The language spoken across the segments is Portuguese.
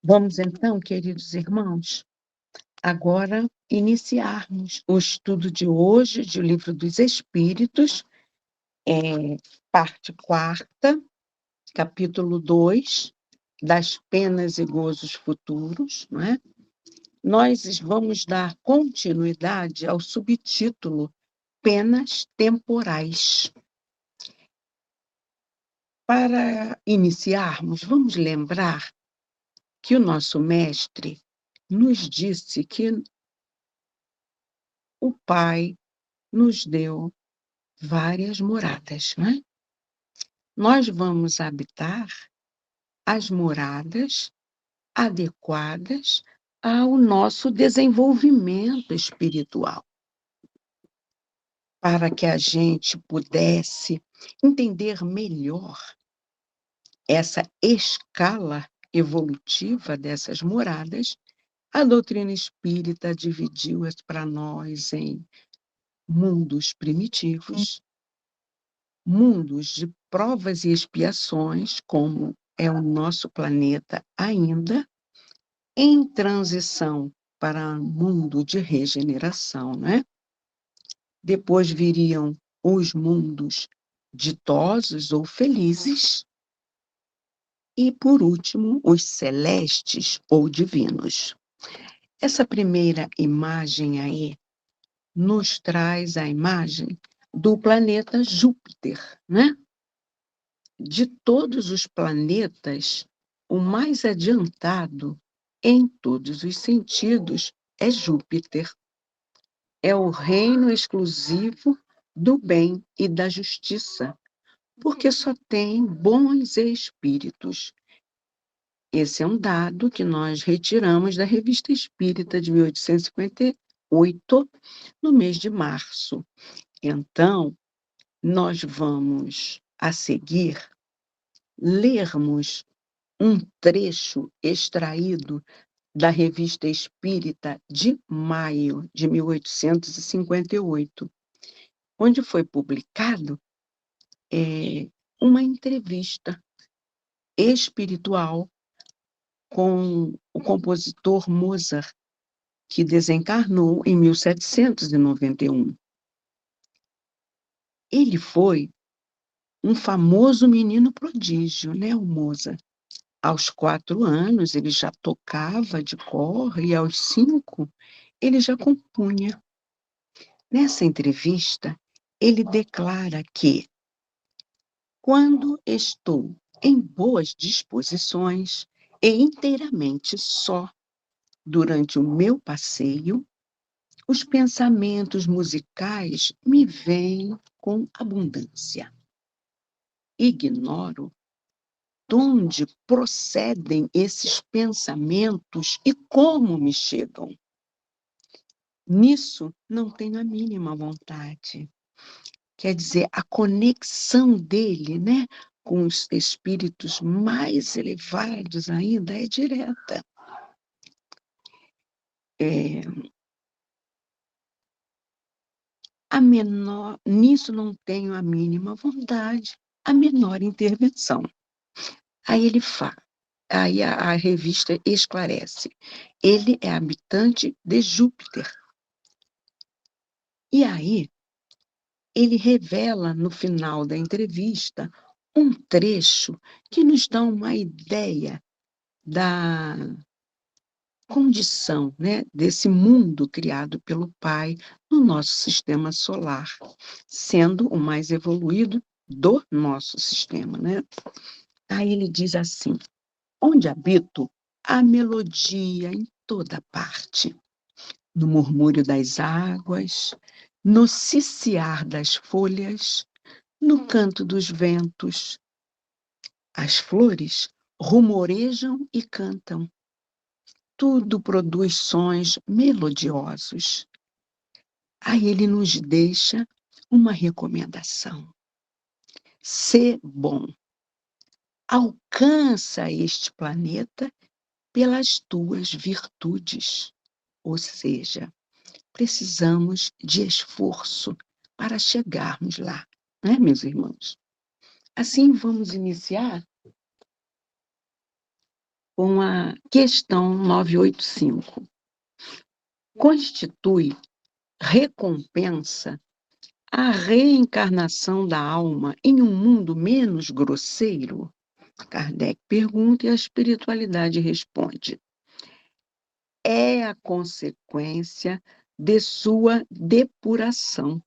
Vamos então, queridos irmãos, agora iniciarmos o estudo de hoje do Livro dos Espíritos, parte 4ª, capítulo 2, das penas e gozos futuros, não é? Nós vamos dar continuidade ao subtítulo Penas Temporais. Para iniciarmos, vamos lembrar que o nosso mestre nos disse que o Pai nos deu várias moradas, não é? Nós vamos habitar as moradas adequadas ao nosso desenvolvimento espiritual, para que a gente pudesse entender melhor essa escala evolutiva dessas moradas. A doutrina espírita dividiu-as para nós em mundos primitivos, mundos de provas e expiações, como é o nosso planeta ainda, em transição para um mundo de regeneração, né? Depois viriam os mundos ditosos ou felizes, e, por último, os celestes ou divinos. Essa primeira imagem aí nos traz a imagem do planeta Júpiter, né? De todos os planetas, o mais adiantado em todos os sentidos é Júpiter. É o reino exclusivo do bem e da justiça, porque só tem bons espíritos. Esse é um dado que nós retiramos da Revista Espírita de 1858, no mês de março. Então, nós vamos, a seguir, lermos um trecho extraído da Revista Espírita de maio de 1858, onde foi publicado uma entrevista espiritual com o compositor Mozart, que desencarnou em 1791. Ele foi um famoso menino prodígio, né, o Mozart. Aos 4 anos, ele já tocava de cor e aos 5, ele já compunha. Nessa entrevista, ele declara que, quando estou em boas disposições e inteiramente só durante o meu passeio, os pensamentos musicais me vêm com abundância. Ignoro de onde procedem esses pensamentos e como me chegam. Nisso não tenho a mínima vontade. Quer dizer, a conexão dele, né, com os espíritos mais elevados ainda é direta. Nisso não tenho a mínima vontade, a menor intervenção. Aí a revista esclarece. Ele é habitante de Júpiter. E aí, ele revela no final da entrevista um trecho que nos dá uma ideia da condição, né, desse mundo criado pelo Pai no nosso sistema solar, sendo o mais evoluído do nosso sistema, né? Aí ele diz assim: onde habito, há melodia em toda parte, no murmúrio das águas, no ciciar das folhas, no canto dos ventos. As flores rumorejam e cantam. Tudo produz sons melodiosos. Aí ele nos deixa uma recomendação. Sê bom. Alcança este planeta pelas tuas virtudes. Ou seja, precisamos de esforço para chegarmos lá, né, meus irmãos? Assim, vamos iniciar com a questão 985. Constitui recompensa a reencarnação da alma em um mundo menos grosseiro? Kardec pergunta e a espiritualidade responde: é a consequência de sua depuração,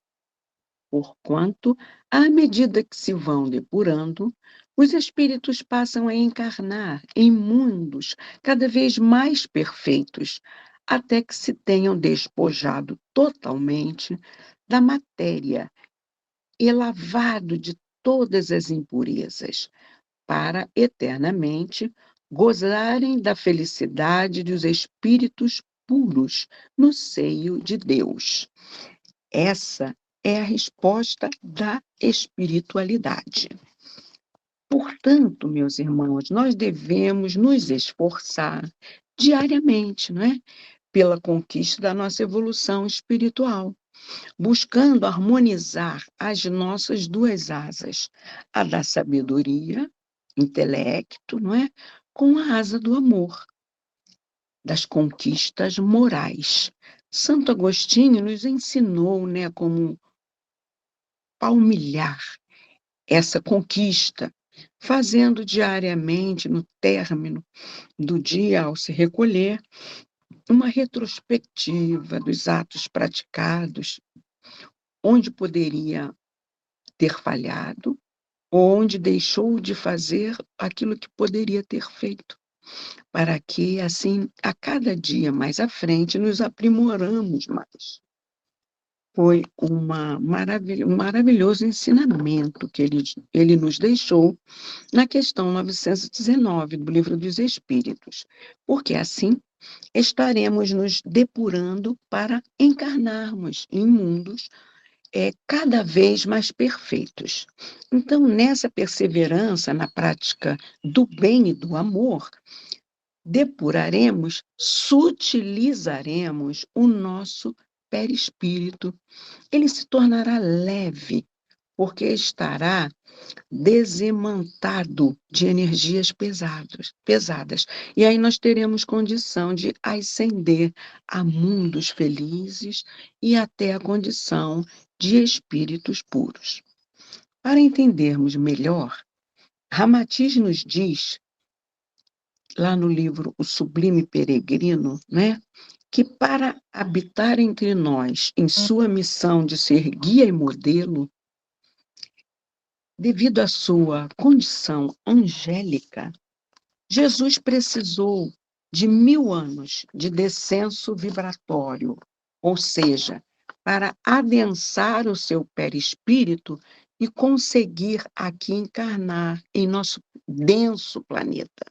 porquanto, à medida que se vão depurando, os espíritos passam a encarnar em mundos cada vez mais perfeitos, até que se tenham despojado totalmente da matéria e lavado de todas as impurezas, para eternamente gozarem da felicidade dos espíritos puros no seio de Deus. Essa é a resposta da espiritualidade. Portanto, meus irmãos, nós devemos nos esforçar diariamente, não é? Pela conquista da nossa evolução espiritual, buscando harmonizar as nossas duas asas, a da sabedoria, intelecto, não é? Com a asa do amor, das conquistas morais. Santo Agostinho nos ensinou, né, como palmilhar essa conquista, fazendo diariamente, no término do dia, ao se recolher, uma retrospectiva dos atos praticados, onde poderia ter falhado, ou onde deixou de fazer aquilo que poderia ter feito, para que, assim, a cada dia mais à frente, nos aprimoramos mais. Foi um maravilhoso ensinamento que ele nos deixou na questão 919 do Livro dos Espíritos, porque assim estaremos nos depurando para encarnarmos em mundos cada vez mais perfeitos. Então, nessa perseverança na prática do bem e do amor, depuraremos, sutilizaremos o nosso perispírito. Ele se tornará leve, porque estará desemantado de energias pesadas. E aí nós teremos condição de ascender a mundos felizes e até a condição de espíritos puros. Para entendermos melhor, Ramatiz nos diz, lá no livro O Sublime Peregrino, né, que para habitar entre nós em sua missão de ser guia e modelo, devido à sua condição angélica, Jesus precisou de 1000 anos de descenso vibratório, ou seja, para adensar o seu perispírito e conseguir aqui encarnar em nosso denso planeta.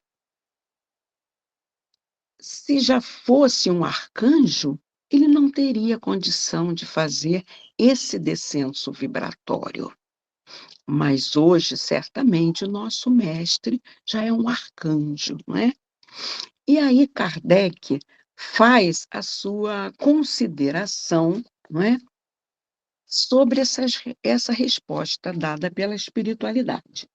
Se já fosse um arcanjo, ele não teria condição de fazer esse descenso vibratório. Mas hoje, certamente, o nosso mestre já é um arcanjo, não é? E aí Kardec faz a sua consideração, não é, sobre essa resposta dada pela espiritualidade.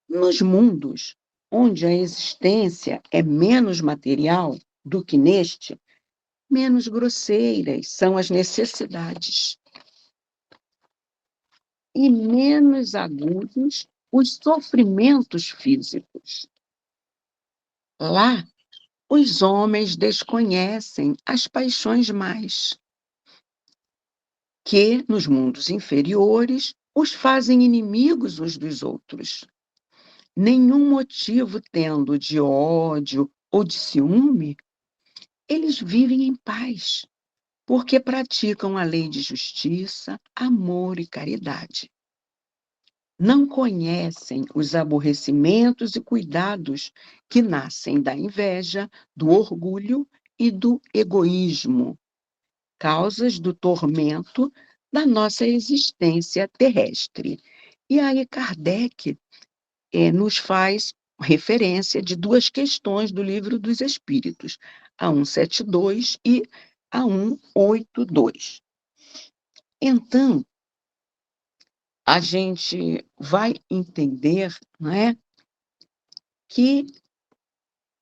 Nos mundos onde a existência é menos material do que neste, menos grosseiras são as necessidades e menos agudos os sofrimentos físicos. Lá, os homens desconhecem as paixões mais, que, nos mundos inferiores, os fazem inimigos uns dos outros. Nenhum motivo tendo de ódio ou de ciúme, eles vivem em paz, porque praticam a lei de justiça, amor e caridade. Não conhecem os aborrecimentos e cuidados que nascem da inveja, do orgulho e do egoísmo, causas do tormento da nossa existência terrestre. E aí Kardec nos faz referência de duas questões do Livro dos Espíritos, a 172 e a 182. Então, a gente vai entender, não é, que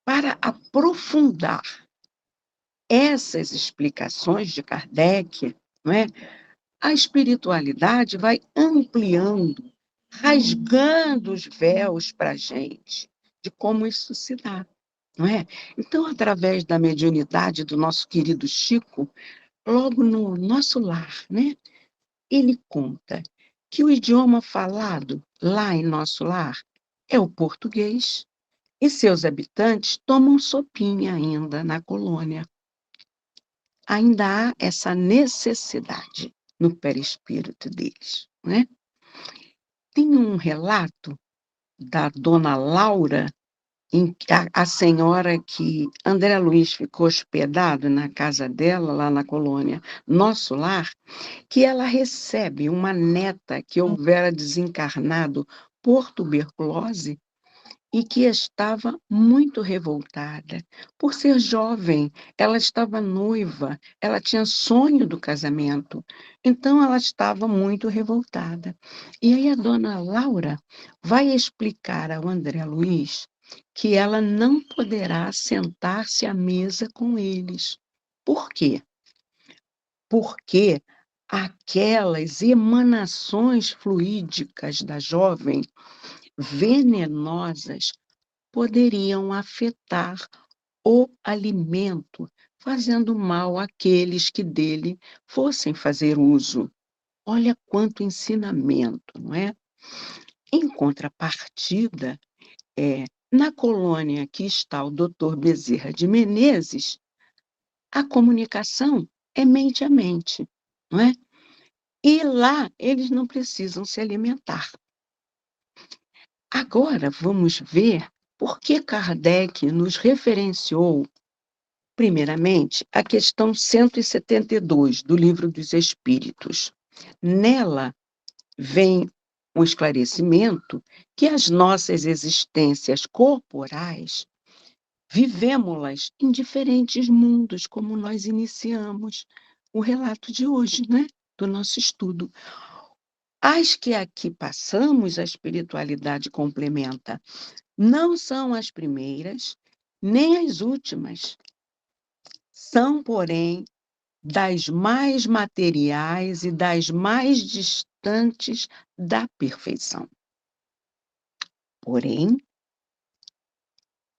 para aprofundar essas explicações de Kardec, não é? A espiritualidade vai ampliando, rasgando os véus para a gente, de como isso se dá, não é? Então, através da mediunidade do nosso querido Chico, logo no nosso lar, né? Ele conta que o idioma falado lá em nosso lar é o português, e seus habitantes tomam sopinha ainda na colônia. Ainda há essa necessidade no perispírito deles, né? Tem um relato da dona Laura, em que a senhora que André Luiz ficou hospedado na casa dela, lá na colônia Nosso Lar, que ela recebe uma neta que houvera desencarnado por tuberculose e que estava muito revoltada. Por ser jovem, ela estava noiva, ela tinha sonho do casamento, então ela estava muito revoltada. E aí a dona Laura vai explicar ao André Luiz que ela não poderá sentar-se à mesa com eles. Por quê? Porque aquelas emanações fluídicas da jovem, venenosas, poderiam afetar o alimento, fazendo mal àqueles que dele fossem fazer uso. Olha quanto ensinamento, não é? Em contrapartida, na colônia que está o doutor Bezerra de Menezes, a comunicação é mente a mente, não é? E lá eles não precisam se alimentar. Agora vamos ver por que Kardec nos referenciou, primeiramente, a questão 172 do Livro dos Espíritos. Nela vem o esclarecimento que as nossas existências corporais vivemos-las em diferentes mundos, como nós iniciamos o relato de hoje, né? Do nosso estudo. As que aqui passamos, a espiritualidade complementa, não são as primeiras, nem as últimas. São, porém, das mais materiais e das mais distantes da perfeição. Porém,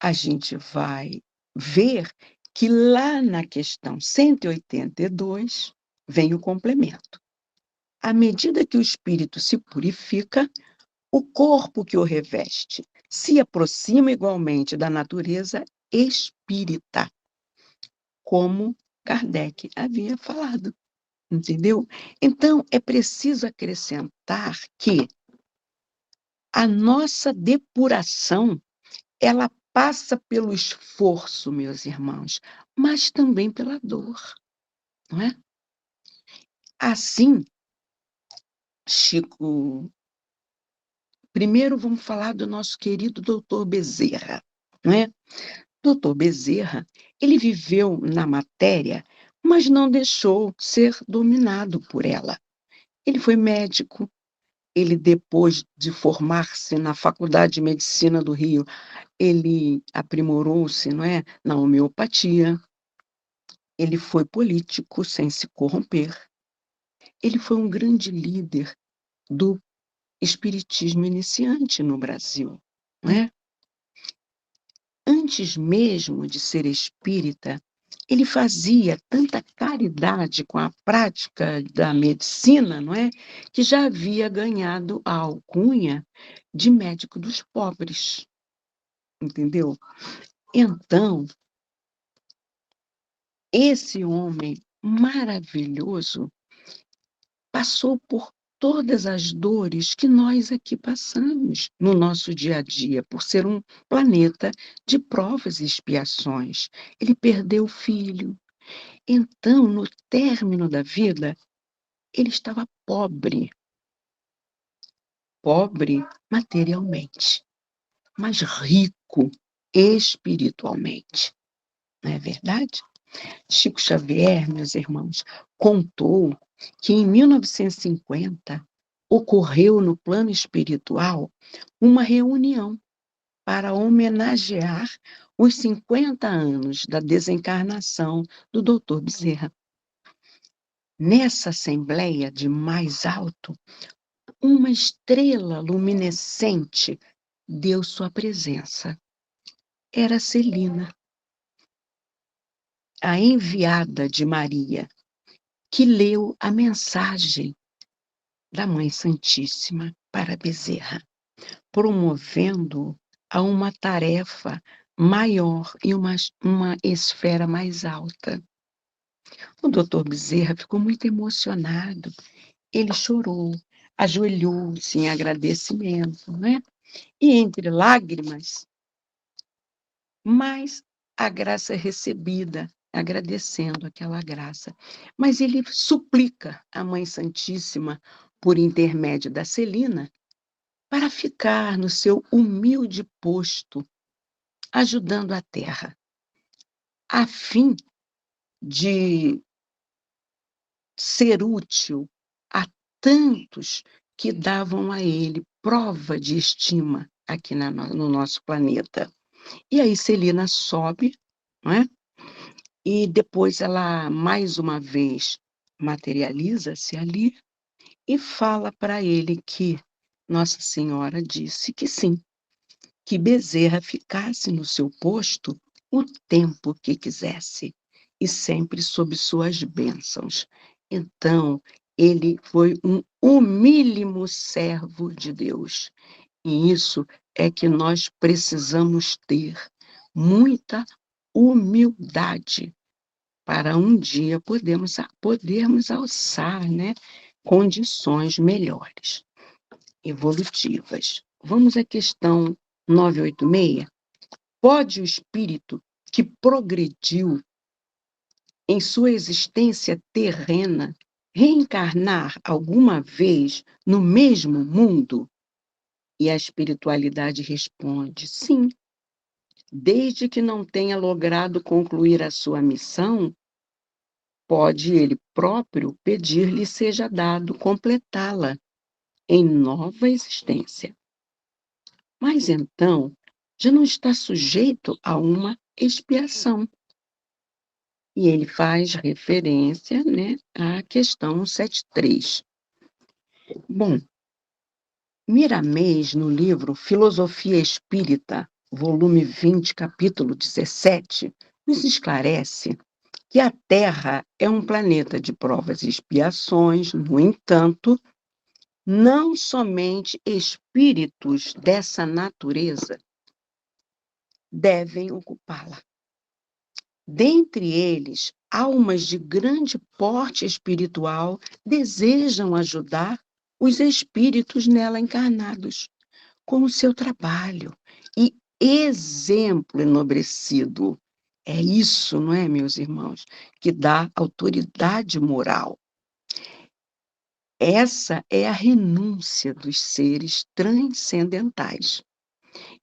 a gente vai ver que lá na questão 182 vem o complemento. À medida que o espírito se purifica, o corpo que o reveste se aproxima igualmente da natureza espírita, como Kardec havia falado, entendeu? Então, é preciso acrescentar que a nossa depuração, ela passa pelo esforço, meus irmãos, mas também pela dor, não é? Assim, Chico, primeiro vamos falar do nosso querido doutor Bezerra, não é? Doutor Bezerra, ele viveu na matéria, mas não deixou ser dominado por ela. Ele foi médico, ele, depois de formar-se na Faculdade de Medicina do Rio, ele aprimorou-se, não é, na homeopatia. Ele foi político sem se corromper. Ele foi um grande líder do espiritismo iniciante no Brasil, não é? Antes mesmo de ser espírita, ele fazia tanta caridade com a prática da medicina, não é? Que já havia ganhado a alcunha de médico dos pobres, entendeu? Então, esse homem maravilhoso passou por todas as dores que nós aqui passamos no nosso dia a dia, por ser um planeta de provas e expiações. Ele perdeu o filho. Então, no término da vida, ele estava pobre, pobre materialmente, mas rico espiritualmente. Não é verdade? Chico Xavier, meus irmãos, contou que em 1950 ocorreu no plano espiritual uma reunião para homenagear os 50 anos da desencarnação do doutor Bezerra. Nessa assembleia de mais alto, uma estrela luminescente deu sua presença. Era Celina, a enviada de Maria, que leu a mensagem da Mãe Santíssima para Bezerra, promovendo a uma tarefa maior e uma esfera mais alta. O doutor Bezerra ficou muito emocionado. Ele chorou, ajoelhou-se em agradecimento, né? E entre lágrimas, mais a graça recebida, agradecendo aquela graça. Mas ele suplica a Mãe Santíssima, por intermédio da Celina, para ficar no seu humilde posto, ajudando a terra, a fim de ser útil a tantos que davam a ele prova de estima aqui no nosso planeta. E aí Celina sobe, não é? E depois ela, mais uma vez, materializa-se ali e fala para ele que Nossa Senhora disse que sim, que Bezerra ficasse no seu posto o tempo que quisesse, e sempre sob suas bênçãos. Então, ele foi um humílimo servo de Deus. E isso é que nós precisamos ter muita humildade para um dia podermos alçar, né, condições melhores, evolutivas. Vamos à questão 986. Pode o espírito que progrediu em sua existência terrena reencarnar alguma vez no mesmo mundo? E a espiritualidade responde: sim, desde que não tenha logrado concluir a sua missão, pode ele próprio pedir-lhe seja dado completá-la em nova existência. Mas então, já não está sujeito a uma expiação. E ele faz referência, né, à questão 73. Bom, Miramês, no livro Filosofia Espírita, volume 20, capítulo 17, nos esclarece que a Terra é um planeta de provas e expiações, no entanto, não somente espíritos dessa natureza devem ocupá-la. Dentre eles, almas de grande porte espiritual desejam ajudar os espíritos nela encarnados com o seu trabalho e exemplo enobrecido. É isso, não é, meus irmãos, que dá autoridade moral. Essa é a renúncia dos seres transcendentais.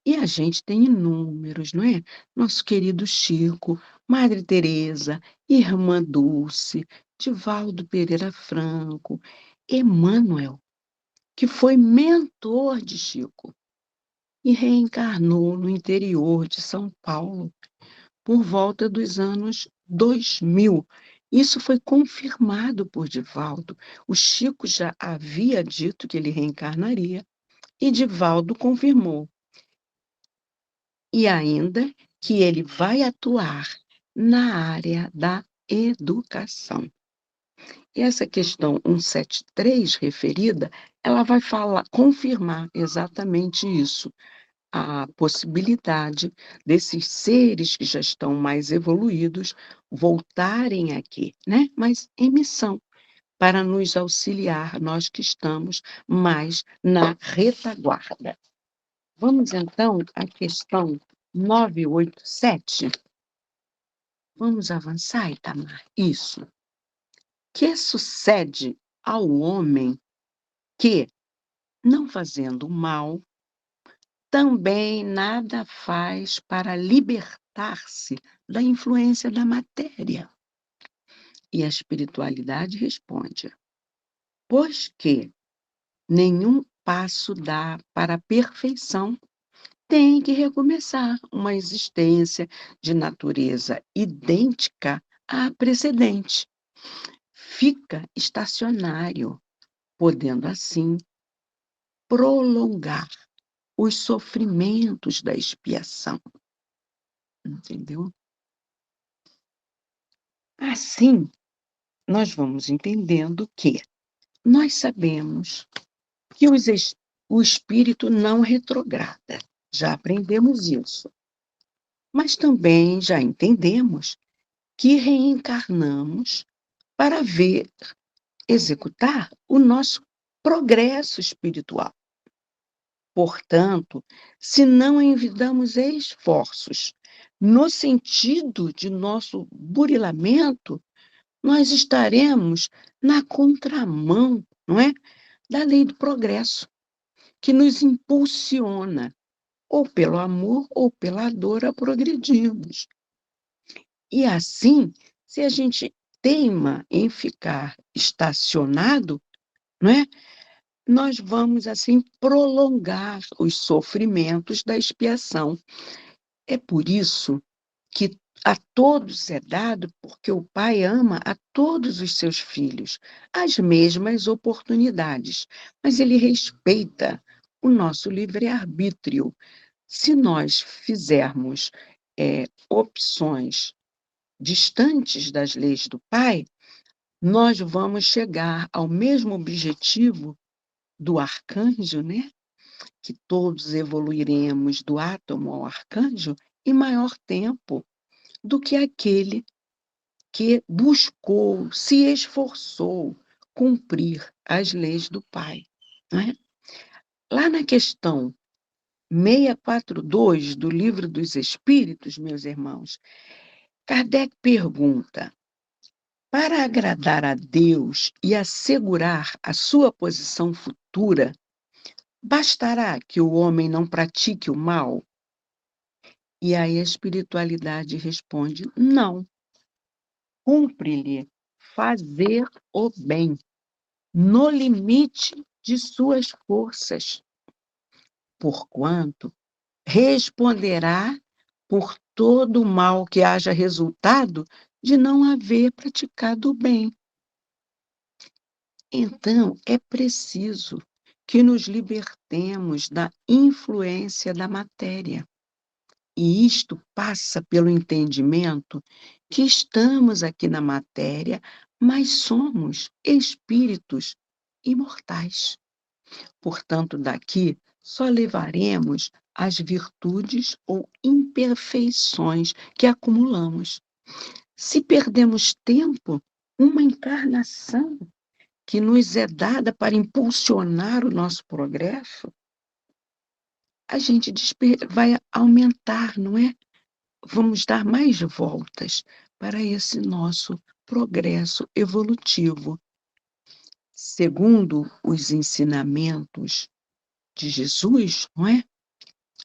E a gente tem inúmeros, não é? Nosso querido Chico, Madre Teresa, Irmã Dulce, Divaldo Pereira Franco, Emmanuel, que foi mentor de Chico e reencarnou no interior de São Paulo por volta dos anos 2000. Isso foi confirmado por Divaldo. O Chico já havia dito que ele reencarnaria e Divaldo confirmou. E ainda que ele vai atuar na área da educação. E essa questão 173 referida, ela vai confirmar exatamente isso, a possibilidade desses seres que já estão mais evoluídos voltarem aqui, né? Mas em missão, para nos auxiliar, nós que estamos mais na retaguarda. Vamos então à questão 987. Vamos avançar, Itamar? Isso. Que sucede ao homem que, não fazendo mal, também nada faz para libertar-se da influência da matéria? E a espiritualidade responde: pois que nenhum passo dá para a perfeição tem que recomeçar uma existência de natureza idêntica à precedente. Fica estacionário, podendo assim prolongar os sofrimentos da expiação, entendeu? Assim, nós vamos entendendo que nós sabemos que o espírito não retrograda, já aprendemos isso, mas também já entendemos que reencarnamos para ver executar o nosso progresso espiritual. Portanto, se não envidamos esforços no sentido de nosso burilamento, nós estaremos na contramão, não é, da lei do progresso, que nos impulsiona, ou pelo amor ou pela dor, a progredirmos. E assim, se a gente teima em ficar estacionado, não é? Nós vamos, assim, prolongar os sofrimentos da expiação. É por isso que a todos é dado, porque o Pai ama a todos os seus filhos, as mesmas oportunidades, mas ele respeita o nosso livre-arbítrio. Se nós fizermos opções distantes das leis do Pai, nós vamos chegar ao mesmo objetivo do arcanjo, né? Que todos evoluiremos do átomo ao arcanjo em maior tempo do que aquele que buscou, se esforçou cumprir as leis do Pai. Né? Lá na questão 642 do Livro dos Espíritos, meus irmãos, Kardec pergunta: para agradar a Deus e assegurar a sua posição futura, bastará que o homem não pratique o mal? E aí a espiritualidade responde: não. Cumpre-lhe fazer o bem, no limite de suas forças, porquanto responderá por todo o mal que haja resultado de não haver praticado o bem. Então, é preciso que nos libertemos da influência da matéria. E isto passa pelo entendimento que estamos aqui na matéria, mas somos espíritos imortais. Portanto, daqui só levaremos as virtudes ou imperfeições que acumulamos. Se perdemos tempo, uma encarnação que nos é dada para impulsionar o nosso progresso, a gente vai aumentar, não é? Vamos dar mais voltas para esse nosso progresso evolutivo. Segundo os ensinamentos de Jesus, não é?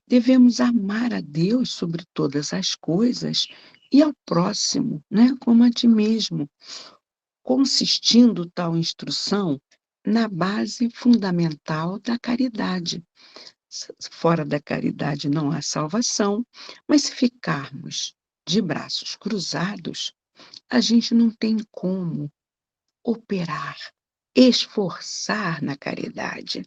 Devemos amar a Deus sobre todas as coisas e ao próximo, né, como a ti mesmo, consistindo tal instrução na base fundamental da caridade. Fora da caridade não há salvação, mas se ficarmos de braços cruzados, a gente não tem como operar, esforçar na caridade.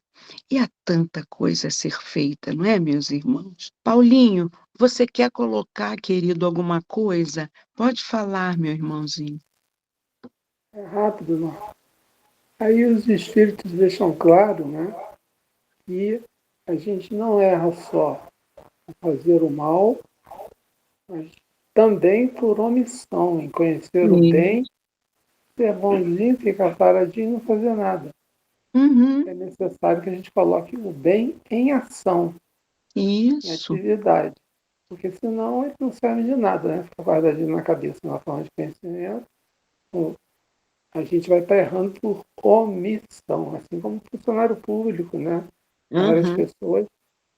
E há tanta coisa a ser feita, não é, meus irmãos? Paulinho, você quer colocar, querido, alguma coisa? Pode falar, meu irmãozinho. É rápido, não? Aí os espíritos deixam claro, né, que a gente não erra só em fazer o mal, mas também por omissão, em conhecer o bem, ser bonzinho, ficar paradinho e não fazer nada. Uhum, É necessário que a gente coloque o bem em ação, em isso. atividade. Porque senão ele não serve de nada, né? Ficar guardadinho na cabeça na forma de conhecimento. A gente vai estar errando por omissão, assim como funcionário público, né? Várias Uhum. pessoas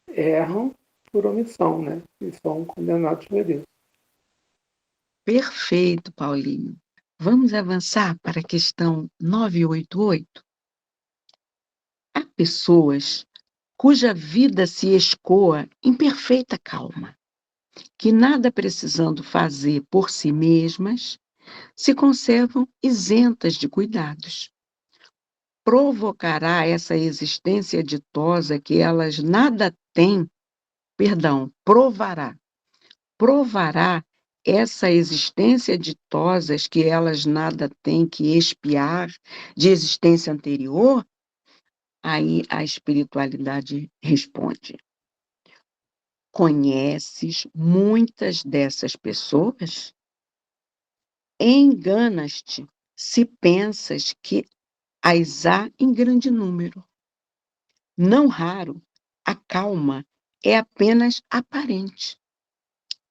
erram por omissão, né? E são condenados por isso. Perfeito, Paulinho. Vamos avançar para a questão 988. Há pessoas cuja vida se escoa em perfeita calma, que nada precisando fazer por si mesmas, se conservam isentas de cuidados. Provocará essa existência ditosa que elas nada têm, perdão, provará essa existência ditosas que elas nada têm que expiar de existência anterior? Aí a espiritualidade responde: conheces muitas dessas pessoas? Enganas-te se pensas que as há em grande número. Não raro, a calma é apenas aparente.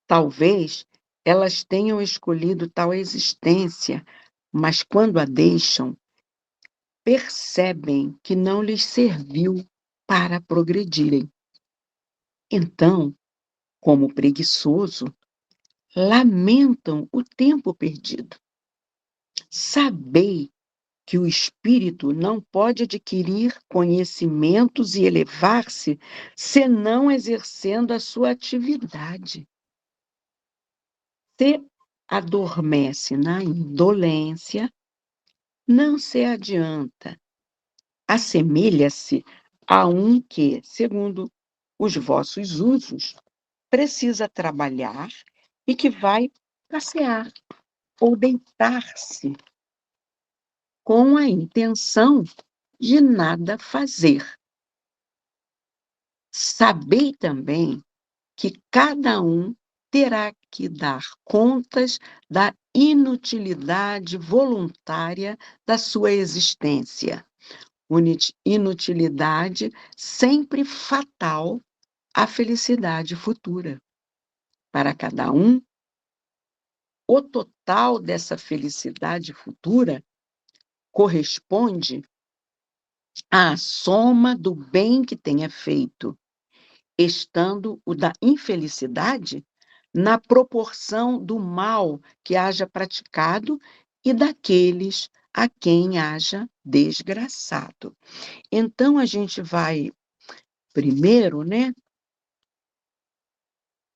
Talvez elas tenham escolhido tal existência, mas quando a deixam, percebem que não lhes serviu para progredirem. Então, como preguiçoso, lamentam o tempo perdido. Sabei que o espírito não pode adquirir conhecimentos e elevar-se senão exercendo a sua atividade. Se adormece na indolência, não se adianta. Assemelha-se a um que, segundo os vossos usos, precisa trabalhar e que vai passear ou deitar-se com a intenção de nada fazer. Sabei também que cada um terá que dar contas da inutilidade voluntária da sua existência. Inutilidade sempre fatal à felicidade futura. Para cada um, o total dessa felicidade futura corresponde à soma do bem que tenha feito, estando o da infelicidade na proporção do mal que haja praticado e daqueles a quem haja desgraçado. Então, a gente vai, primeiro, né,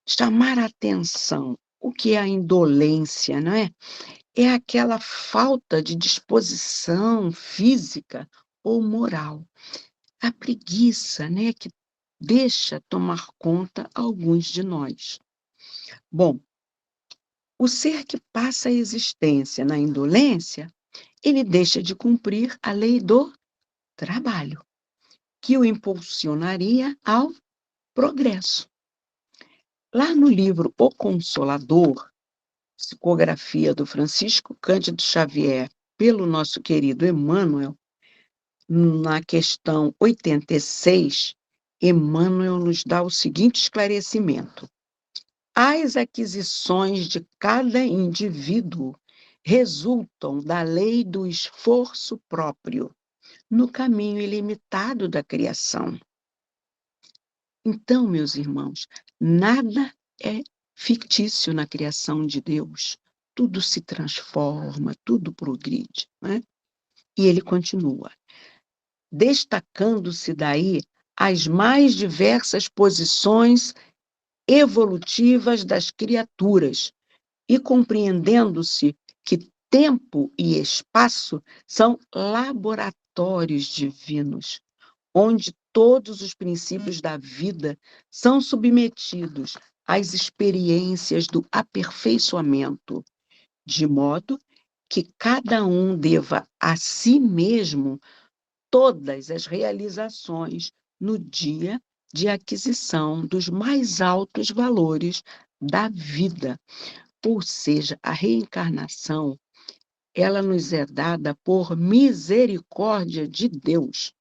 chamar a atenção. O que é a indolência, não é? É aquela falta de disposição física ou moral. A preguiça, né, que deixa tomar conta alguns de nós. Bom, o ser que passa a existência na indolência, ele deixa de cumprir a lei do trabalho, que o impulsionaria ao progresso. Lá no livro O Consolador, psicografia do Francisco Cândido Xavier, pelo nosso querido Emmanuel, na questão 86, Emmanuel nos dá o seguinte esclarecimento: as aquisições de cada indivíduo resultam da lei do esforço próprio, no caminho ilimitado da criação. Então, meus irmãos, nada é fictício na criação de Deus. Tudo se transforma, tudo progride, né? E ele continua: destacando-se daí as mais diversas posições evolutivas das criaturas e compreendendo-se que tempo e espaço são laboratórios divinos, onde todos os princípios da vida são submetidos às experiências do aperfeiçoamento, de modo que cada um deva a si mesmo todas as realizações no dia de aquisição dos mais altos valores da vida. Ou seja, a reencarnação, ela nos é dada por misericórdia de Deus,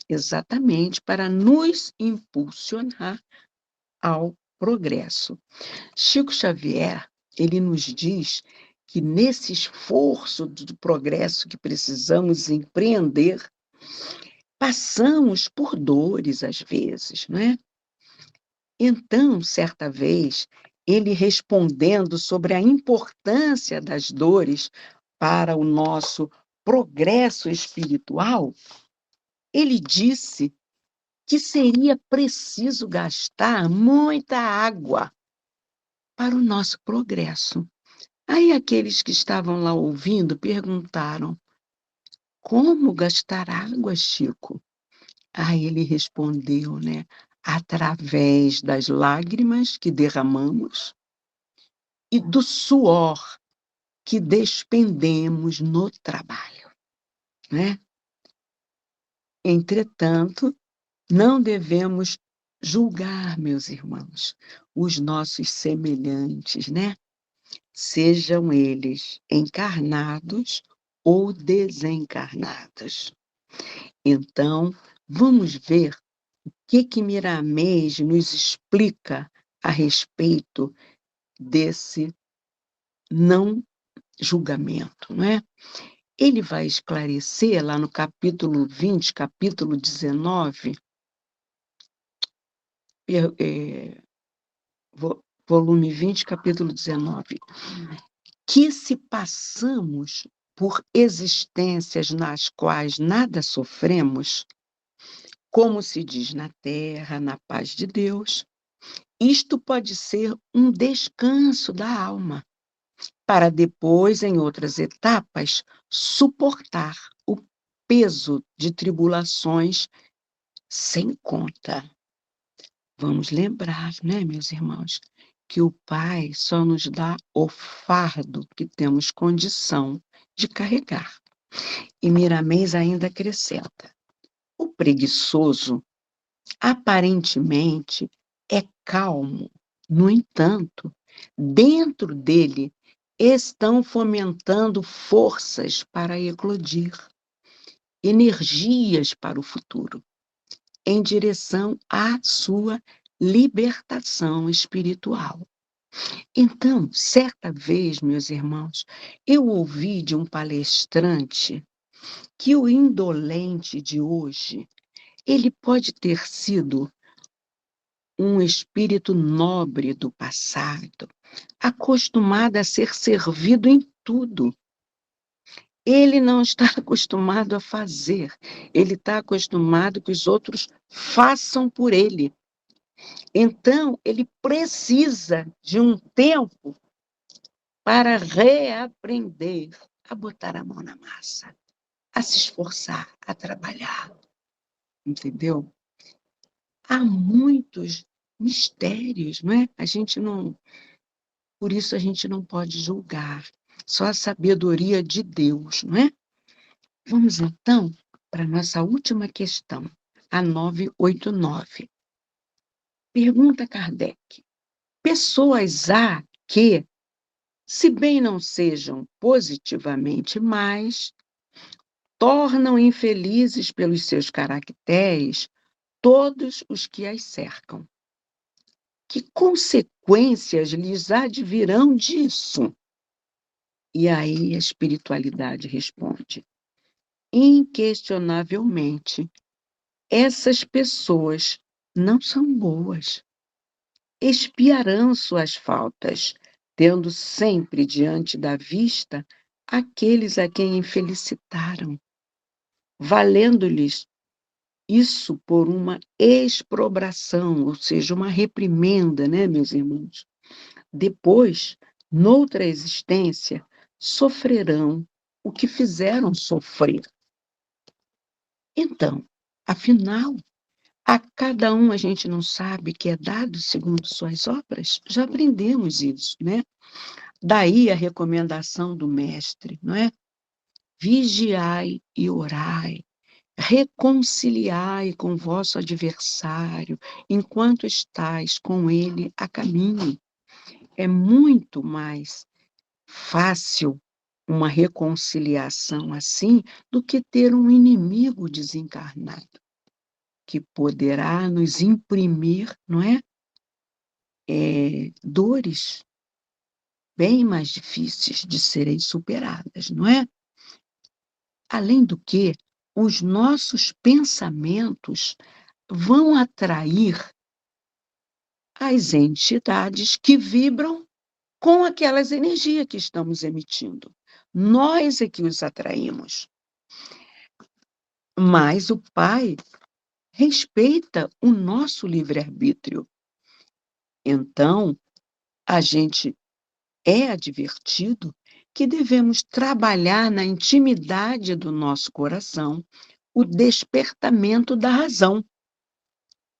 exatamente para nos impulsionar ao progresso. Chico Xavier, ele nos diz que nesse esforço do progresso que precisamos empreender, passamos por dores às vezes, não é? Então, certa vez, ele respondendo sobre a importância das dores para o nosso progresso espiritual, ele disse que seria preciso gastar muita água para o nosso progresso. Aí aqueles que estavam lá ouvindo perguntaram: como gastar água, Chico? Aí ele respondeu, né? Através das lágrimas que derramamos e do suor que despendemos no trabalho, né? Entretanto, não devemos julgar, meus irmãos, os nossos semelhantes, né? Sejam eles encarnados ou desencarnados. Então, vamos ver o que Miramês nos explica a respeito desse não julgamento, não é? Ele vai esclarecer lá no capítulo 20, capítulo 19, volume 20, capítulo 19, que se passamos por existências nas quais nada sofremos, como se diz na terra, na paz de Deus, isto pode ser um descanso da alma, para depois, em outras etapas, suportar o peso de tribulações sem conta. Vamos lembrar, né, meus irmãos, que o Pai só nos dá o fardo que temos condição de carregar. E Miramês ainda acrescenta: o preguiçoso, aparentemente, é calmo. No entanto, dentro dele estão fomentando forças para eclodir, energias para o futuro, em direção à sua libertação espiritual. Então, certa vez, meus irmãos, eu ouvi de um palestrante que o indolente de hoje, ele pode ter sido um espírito nobre do passado, acostumado a ser servido em tudo. Ele não está acostumado a fazer, ele está acostumado que os outros façam por ele. Então, ele precisa de um tempo para reaprender a botar a mão na massa, a se esforçar, a trabalhar, entendeu? Há muitos mistérios, não é? Por isso a gente não pode julgar, só a sabedoria de Deus, não é? Vamos então para a nossa última questão, a 989. Pergunta Kardec: pessoas há que, se bem não sejam positivamente mais, tornam infelizes pelos seus caracteres todos os que as cercam. Que consequências lhes advirão disso? E aí a espiritualidade responde: inquestionavelmente, essas pessoas não são boas. Expiarão suas faltas, tendo sempre diante da vista aqueles a quem infelicitaram, valendo-lhes isso por uma exprobração, ou seja, uma reprimenda, né, meus irmãos? Depois, noutra existência, sofrerão o que fizeram sofrer. Então, afinal, a cada um a gente não sabe que é dado segundo suas obras? Já aprendemos isso, né? Daí a recomendação do mestre, não é? Vigiai e orai, reconciliai com vosso adversário, enquanto estais com ele a caminho. É muito mais fácil uma reconciliação assim do que ter um inimigo desencarnado, que poderá nos imprimir, não é? Dores bem mais difíceis de serem superadas, não é? Além do que, os nossos pensamentos vão atrair as entidades que vibram com aquelas energias que estamos emitindo. Nós é que os atraímos. Mas o Pai, respeita o nosso livre-arbítrio. Então, a gente é advertido que devemos trabalhar na intimidade do nosso coração o despertamento da razão,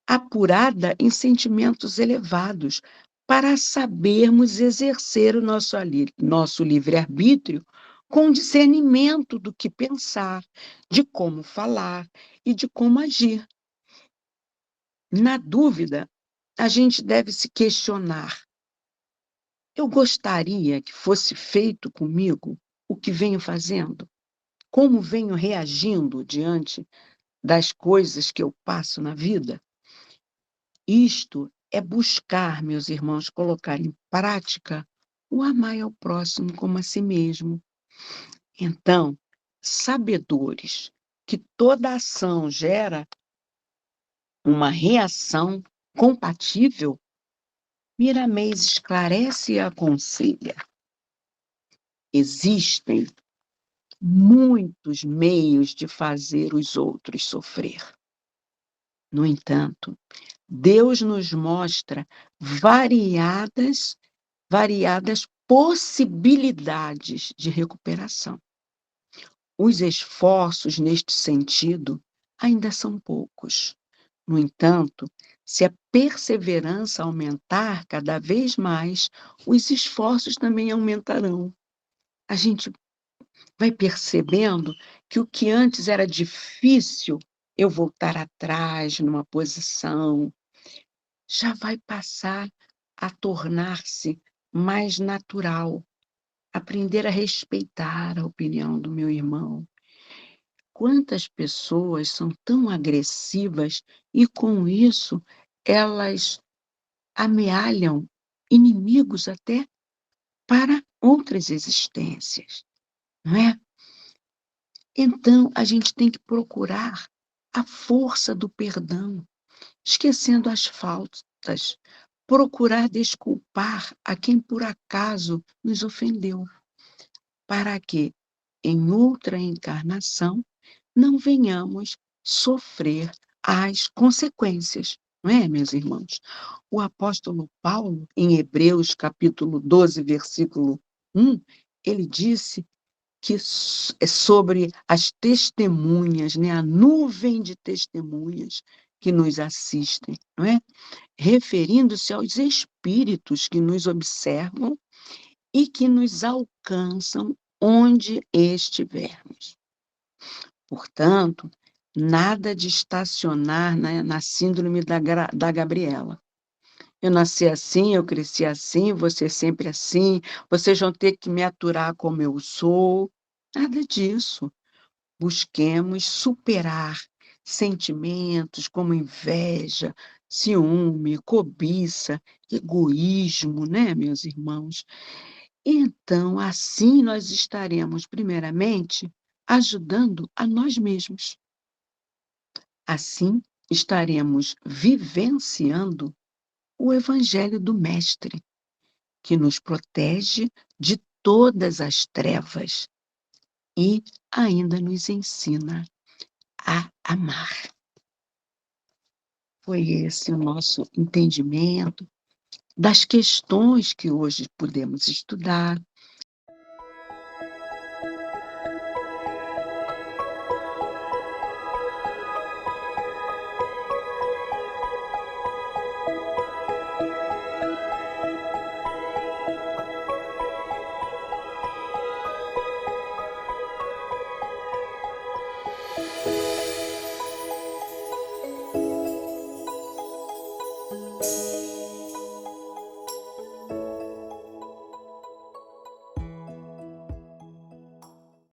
apurada em sentimentos elevados, para sabermos exercer o nosso livre-arbítrio com discernimento do que pensar, de como falar e de como agir. Na dúvida, a gente deve se questionar: eu gostaria que fosse feito comigo o que venho fazendo? Como venho reagindo diante das coisas que eu passo na vida? Isto é buscar, meus irmãos, colocar em prática o amar ao próximo como a si mesmo. Então, sabedores que toda ação gera uma reação compatível, Miramês esclarece e aconselha. Existem muitos meios de fazer os outros sofrer. No entanto, Deus nos mostra variadas possibilidades de recuperação. Os esforços neste sentido ainda são poucos. No entanto, se a perseverança aumentar cada vez mais, os esforços também aumentarão. A gente vai percebendo que o que antes era difícil, eu voltar atrás numa posição, já vai passar a tornar-se mais natural. Aprender a respeitar a opinião do meu irmão. Quantas pessoas são tão agressivas e, com isso, elas amealham inimigos até para outras existências, não é? Então, a gente tem que procurar a força do perdão, esquecendo as faltas, procurar desculpar a quem por acaso nos ofendeu, para que, em outra encarnação, não venhamos sofrer as consequências, não é, meus irmãos? O apóstolo Paulo, em Hebreus, capítulo 12, versículo 1, ele disse que é sobre as testemunhas, né, a nuvem de testemunhas que nos assistem, não é? Referindo-se aos espíritos que nos observam e que nos alcançam onde estivermos. Portanto, nada de estacionar na síndrome da Gabriela. Eu nasci assim, eu cresci assim, você sempre assim, vocês vão ter que me aturar como eu sou. Nada disso. Busquemos superar sentimentos como inveja, ciúme, cobiça, egoísmo, né, meus irmãos? Então, assim nós estaremos, primeiramente, ajudando a nós mesmos. Assim, estaremos vivenciando o Evangelho do Mestre, que nos protege de todas as trevas e ainda nos ensina a amar. Foi esse o nosso entendimento das questões que hoje podemos estudar.